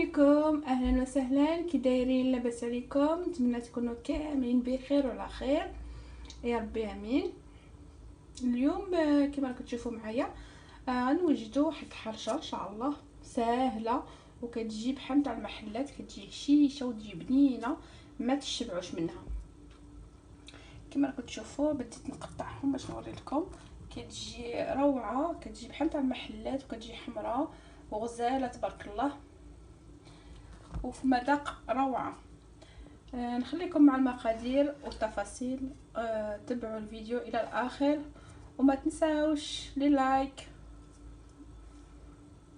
عليكم، اهلا وسهلا. كي دايرين؟ لاباس عليكم؟ نتمنى تكونوا كاملين بخير وعلى خير يا ربي امين. اليوم كما راكم تشوفوا معايا غنوجدوا واحد الحرشه ان شاء الله ساهله وكتجي بحال تاع المحلات، كتجي هشيشه وتجي بنينه ما تشبعوش منها. كما راكم تشوفوا بديت نقطعهم باش نوري لكم. كتجي روعه، كتجي بحال تاع المحلات وكتجي حمراء وغزاله تبارك الله وفي مذاق روعه. نخليكم مع المقادير والتفاصيل. تبعوا الفيديو الى الاخر وما تنساوش لي لايك.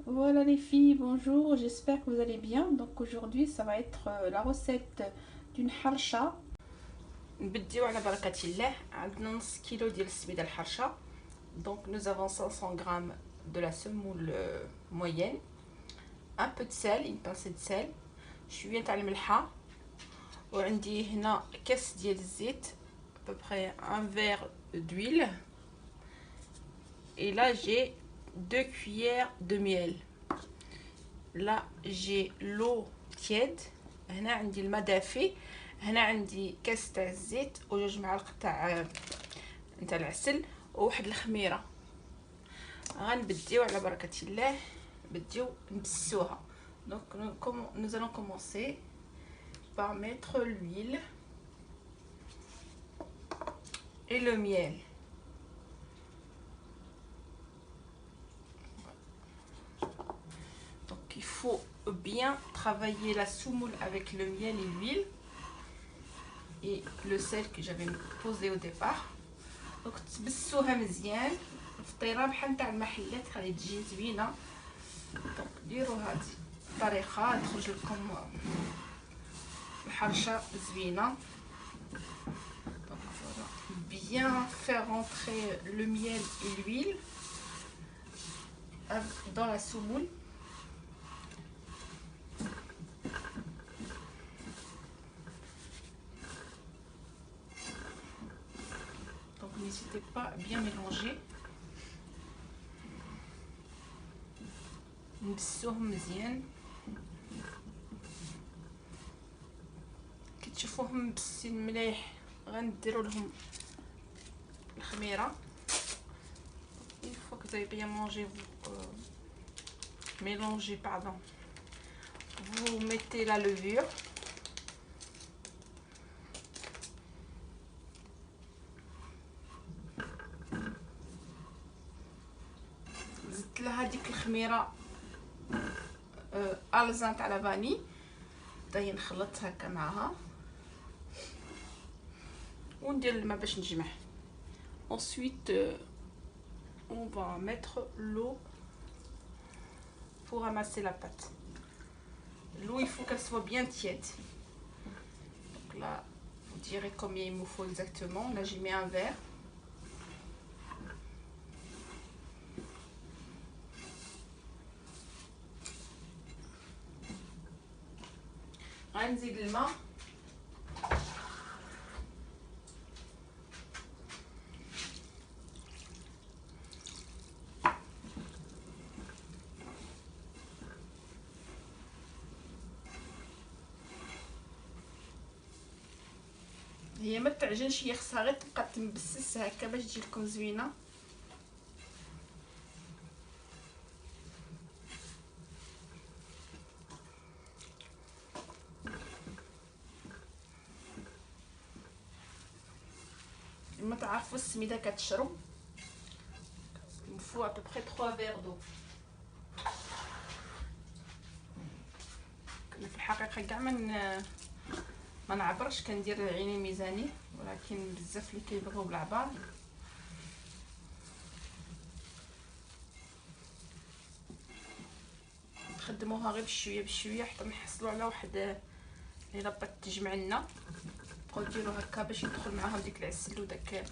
Voilà les filles, bonjour, j'espère que vous allez bien. Donc aujourd'hui ça va être la recette d'une harsha. نبديو على بركة الله. عندنا نص كيلو ديال السميده الحرشه. Donc nous avons 500 grammes de la semoule moyenne, un peu de sel, une pincée de sel, شويه تاع الملحه، وعندي هنا كاس ديال الزيت à peu près un verre d'huile, et là j'ai 2 cuillères de miel. Là j'ai l'eau tiède. هنا عندي الماء دافي. هنا عندي كاس تاع الزيت وجوج معالق تاع العسل وواحد الخميره. غنبديو على بركه الله، بديو نبسوها. Donc nous allons commencer par mettre l'huile et le miel. Donc il faut bien travailler la semoule avec le miel et l'huile et le sel que j'avais posé au départ. Donc تبسوها مزيان فطيره بحال تاع المحلات خلي تجي زوينه. دونك ديروا هذه الطريقه تخرج لكم الحرشه زوينه. Donc voilà, bien faire rentrer le miel et l'huile dans la semoule. Donc n'hésitez pas à bien mélanger. نبسوهم مزيان. كي تشوفوهم مبسين مليح غنديروا لهم الخميره. Une fois que vous avez bien mangé, mélangé, pardon, vous mettez la levure. زدت لها ديك الخميره الزان تاع لافاني، حتى نخلط هكا معها وندير الماء باش نجمع. Ensuite on va mettre l'eau pour ramasser la pâte. L'eau il faut qu'elle soit bien tiède. Donc là vous direz combien il me faut exactement. Là j'ai mis un verre. غنزيد الماء. هي ما تعجنش، هي خصها غير تبقى تنبسس هكا باش تجي لكم زوينه. كما تعرفوا السميده كتشرب. Il faut à peu près 3 verres d'eau. في الحقيقه كاع ما نعبرش، كندير عيني ميزاني، ولكن بزاف اللي كيبغيو بالعبار. نخدموها غير بشويه بشويه حتى نحصلوا على واحد اللي بغات تجمع لنا. بقاو ديروا هكا باش يدخل معاهم ديك العسل وداك.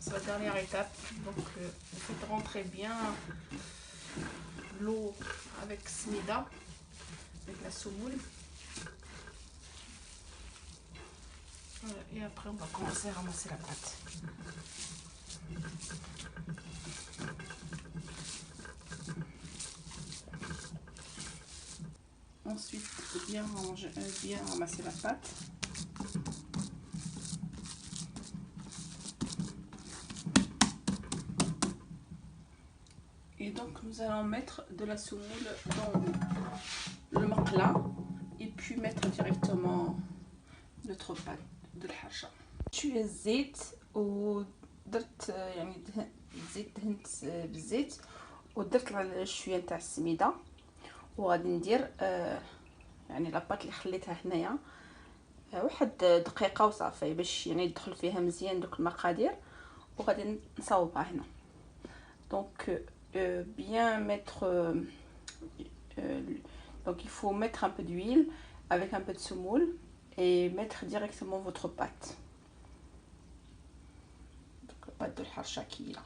C'est la dernière étape. Donc vous faites rentrer bien l'eau avec smida, avec la semoule. Et après on va commencer à ramasser la pâte. ensuite bien ramasser la pâte. Et donc nous allons mettre de la semoule dans le مقلة et puis mettre directement notre pâte de الحرشة. شوية الزيت ودرت يعني الزيت دهنت بالزيت ودرت شويه تاع السميده وغادي ندير يعني لاباط اللي خليتها هنايا واحد دقيقه وصافي باش يعني يدخل فيها مزيان دوك المقادير وغادي نصاوبها هنا. دونك bien mettre donc il faut mettre un peu d'huile avec un peu de semoule et mettre directement votre pâte. Donc pâte de الحرشة كيله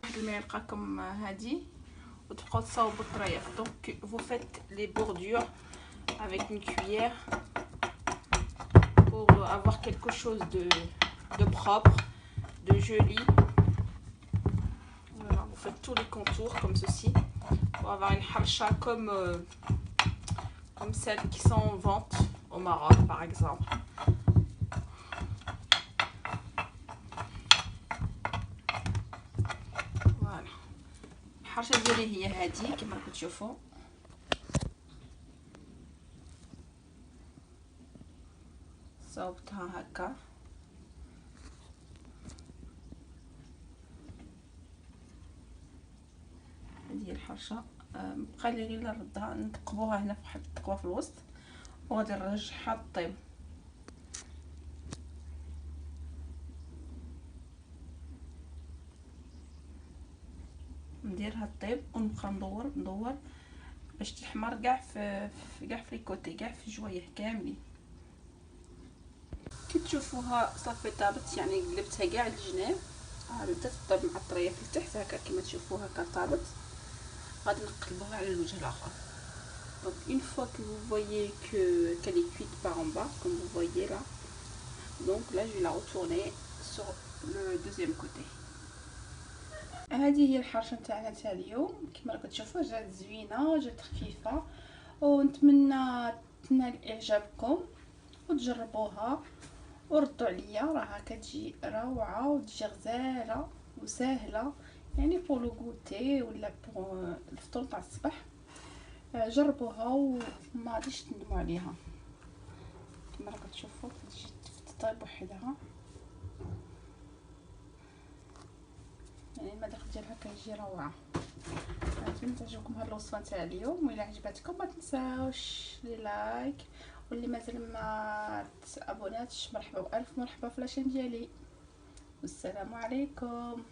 واحد المعلقه كم هذه وتبقاو تصاوبوا الطريف. Donc vous faites les bordures avec une cuillère pour avoir quelque chose de propre, de joli. Voilà, vous faites tous les contours comme ceci pour avoir une harcha comme celles qui sont en vente au Maroc par exemple. Voilà, الحرشة ديالي هي هذه كما راكم تشوفوا. صوبتها هكا هذه الحرشة. بقى لي غير نردها نثقبوها هنا في واحد الثقبه في الوسط وغادي نرجعها طيب. نديرها طيب ونبقى ندور باش تحمر كاع في لي كوتي كاع في الجوايه كاملين. كي تشوفوها صافي طابت يعني قلبتها كاع الجناب بدات تطيب مع الطريف لتحت هكا كما تشوفوها هكا طابت. غادي نقلبوها على الوجه الاخر. Donc une fois que vous voyez qu'elle est cuite par en bas comme vous voyez là, donc là je vais la retourner sur le deuxième côté. هذه هي الحرشه نتاعنا تاع اليوم كما راكم تشوفوا جات زوينه جات خفيفه ونتمنى تنال اعجابكم وتجربوها وردوا عليا. راها كتجي روعه وتجي غزاله وسهله يعني بور لو غوتي ولا بور الفطور تاع الصباح. جربوها وما غاديش تندموا عليها. كما راكم تشوفوا كتجي تطيب وحدها يعني المذاق ديالها كيجي روعه. نتمنى تعجبكم هاد الوصفه تاع اليوم وإلا عجبتكم ما تنساوش لي لايك واللي مازال ما تابوناتش مرحبا والف مرحبا في لاشين ديالي والسلام عليكم.